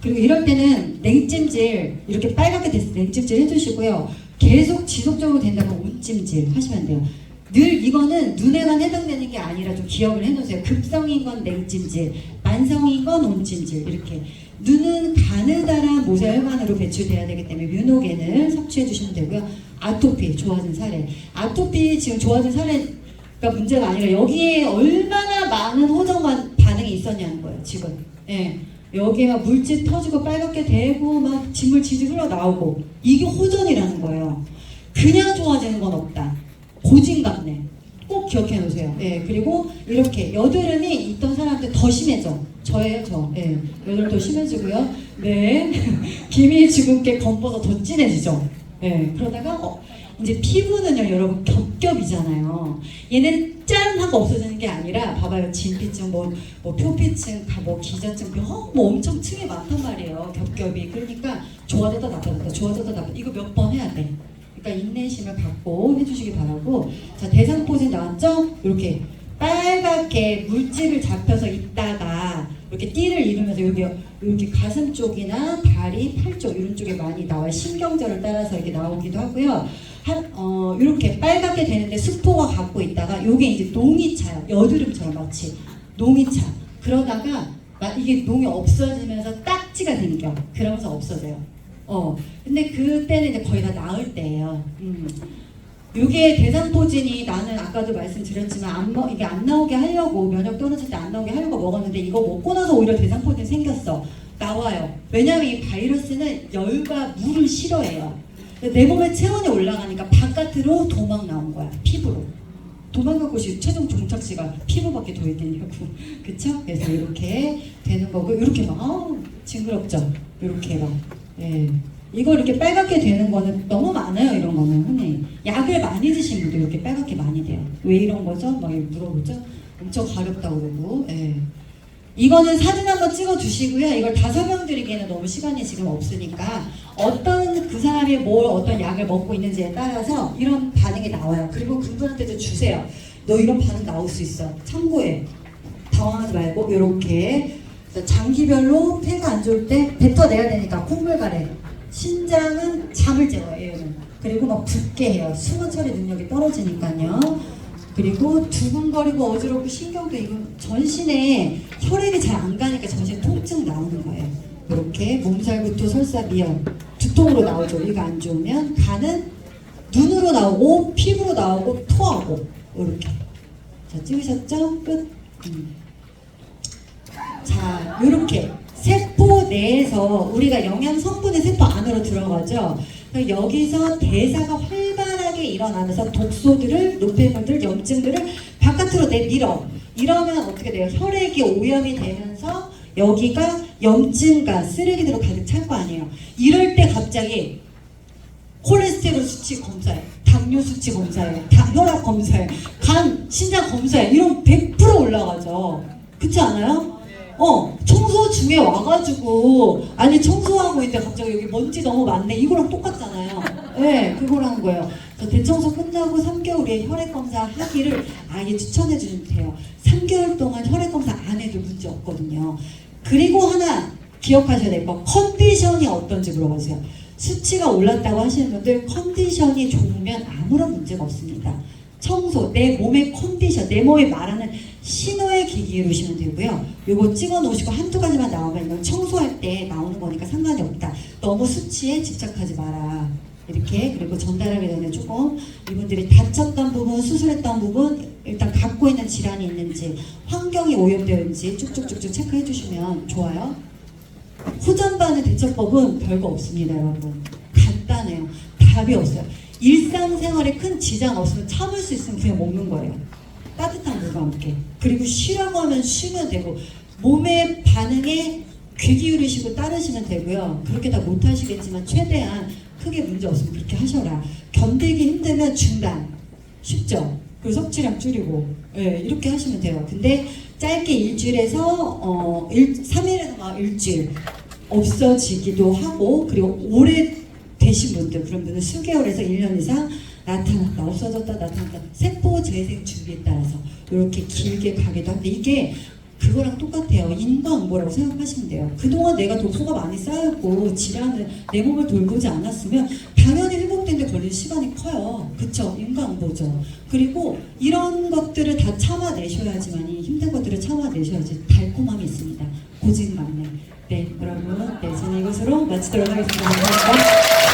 그리고 이럴 때는 냉찜질 이렇게 빨갛게 됐을 때 냉찜질 해주시고요. 계속 지속적으로 된다면 온찜질 하시면 돼요. 늘 이거는 눈에만 해당되는 게 아니라 좀 기억을 해놓으세요. 급성인 건 냉찜질, 만성인 건 온찜질 이렇게. 눈은 가느다란 모세혈관으로 배출돼야 되기 때문에 뮤노겐을 섭취해 주시면 되고요. 아토피 좋아진 사례. 아토피 지금 좋아진 사례가 문제가 아니라 여기에 얼마나 많은 호전관 반응이 있었냐는 거예요. 지금. 예. 여기에 막 물질 터지고 빨갛게 되고 막 진물 지지 흘러나오고 이게 호전이라는 거예요. 그냥 좋아지는 건 없다. 고진감래 꼭 기억해 놓으세요. 예, 그리고 이렇게 여드름이 있던 사람들 더 심해져. 저예요, 저. 예, 여드름 더 심해지고요. 네, 기미 주근깨 검버서 더 진해지죠. 예, 그러다가 이제 피부는요, 여러분 겹겹이잖아요. 얘는 짠 하고 없어지는 게 아니라 봐봐요, 진피증, 뭐 표피증, 뭐 기저증, 뭐 엄청 층이 많단 말이에요. 겹겹이. 그러니까 좋아졌다 나빠졌다, 좋아졌다 나빠졌다. 이거 몇 번 해야 돼. 그러니까 인내심을 갖고 해주시기 바라고. 자, 대상포진 나왔죠? 이렇게 빨갛게 물집을 잡혀서 있다가 이렇게 띠를 이루면서 여기 이렇게 가슴 쪽이나 다리, 팔 쪽 이런 쪽에 많이 나와요. 신경절을 따라서 이렇게 나오기도 하고요. 이렇게 빨갛게 되는데 수포가 갖고 있다가 이게 이제 농이 차요. 여드름처럼 마치 농이 차. 그러다가 이게 농이 없어지면서 딱지가 생겨. 그러면서 없어져요. 근데 그때는 이제 거의 다 나을 때예요. 요게 대상포진이 나는 아까도 말씀드렸지만 이게 안 나오게 하려고 면역 떨어질 때 안 나오게 하려고 먹었는데 이거 먹고 나서 오히려 대상포진 생겼어. 나와요. 왜냐면 이 바이러스는 열과 물을 싫어해요. 내 몸에 체온이 올라가니까 바깥으로 도망 나온 거야. 피부로. 도망갈 곳이 최종 종착지가 피부밖에 더 있겠냐고. 그쵸? 그래서 이렇게 되는 거고 이렇게 막 징그럽죠? 이렇게 막. 예. 이거 이렇게 빨갛게 되는 거는 너무 많아요. 이런 거는 흔히 약을 많이 드신 분들 이렇게 빨갛게 많이 돼요. 왜 이런 거죠? 막 물어보죠. 엄청 가렵다고 그러고. 예. 이거는 사진 한번 찍어 주시고요. 이걸 다 설명드리기에는 너무 시간이 지금 없으니까 어떤 그 사람이 뭘 어떤 약을 먹고 있는지에 따라서 이런 반응이 나와요. 그리고 그분한테도 주세요. 너 이런 반응 나올 수 있어. 참고해. 당황하지 말고 이렇게 장기별로 폐가 안 좋을 때 뱉어내야 되니까 콧물 가래. 신장은 잠을 재워요. 얘는. 그리고 막 붓게 해요. 수분 처리 능력이 떨어지니까요. 그리고 두근거리고 어지럽고 신경도 이거 전신에 혈액이 잘 안 가니까 전신 통증 나오는 거예요. 이렇게 몸살부터 설사, 미열, 두통으로 나오죠. 이거 안 좋으면 간은 눈으로 나오고 피부로 나오고 토하고 이렇게. 자, 찍으셨죠? 끝. 자, 이렇게 세포 내에서 우리가 영양 성분이 세포 안으로 들어가죠. 여기서 대사가 활발하게 일어나면서 독소들을, 노폐물들, 염증들을 바깥으로 내밀어. 이러면 어떻게 돼요? 혈액이 오염이 되면서 여기가 염증과 쓰레기들로 가득 찰 거 아니에요. 이럴 때 갑자기 콜레스테롤 수치 검사해, 당뇨 수치 검사해, 혈압 검사해, 간, 신장 검사해. 이러면 100% 올라가죠. 그렇지 않아요? 청소 중에 와가지고 아니 청소하고 있는데 갑자기 여기 먼지 너무 많네. 이거랑 똑같잖아요. 네, 그거라는 거예요. 대청소 끝나고 3개월에 혈액검사 하기를 아예 추천해 주시면 돼요. 3개월 동안 혈액검사 안 해도 문제 없거든요. 그리고 하나 기억하셔야 될 거, 컨디션이 어떤지 물어보세요. 수치가 올랐다고 하시는 분들 컨디션이 좋으면 아무런 문제가 없습니다. 청소, 내 몸의 컨디션, 내 몸이 말하는 신호의 기기로 보시면 되고요. 요거 찍어 놓으시고 한두 가지만 나오면 이건 청소할 때 나오는 거니까 상관이 없다. 너무 수치에 집착하지 마라. 이렇게. 그리고 전달하기 전에 조금 이분들이 다쳤던 부분, 수술했던 부분, 일단 갖고 있는 질환이 있는지, 환경이 오염되어 있는지 쭉쭉쭉쭉 체크해 주시면 좋아요. 호전반응 대처법은 별거 없습니다, 여러분. 간단해요. 답이 없어요. 일상생활에 큰 지장 없으면 참을 수 있으면 그냥 먹는 거예요. 따뜻한 물과 함께. 그리고 쉬라고 하면 쉬면 되고, 몸의 반응에 귀 기울이시고 따르시면 되고요. 그렇게 다 못하시겠지만 최대한 크게 문제 없으면 그렇게 하셔라. 견디기 힘들면 중단. 쉽죠? 그리고 섭취량 줄이고, 예, 이렇게 하시면 돼요. 근데 짧게 일주일에서 3일에서 막 일주일 없어지기도 하고, 그리고 오래 되신 분들, 그런 분은 수개월에서 1년 이상 나타났다, 없어졌다, 나타났다. 세포 재생 준비에 따라서 이렇게 길게 가기도 한데, 이게 그거랑 똑같아요. 인과응보라고 생각하시면 돼요. 그동안 내가 독소가 많이 쌓였고 질환을 내 몸을 돌보지 않았으면 당연히 회복되는데 걸리는 시간이 커요. 그쵸? 인과응보죠. 그리고 이런 것들을 다 참아내셔야지만이, 힘든 것들을 참아내셔야지 달콤함이 있습니다. 고집 막내. 네, 여러분, 네, 저는 이것으로 마치도록 하겠습니다. 감사합니다.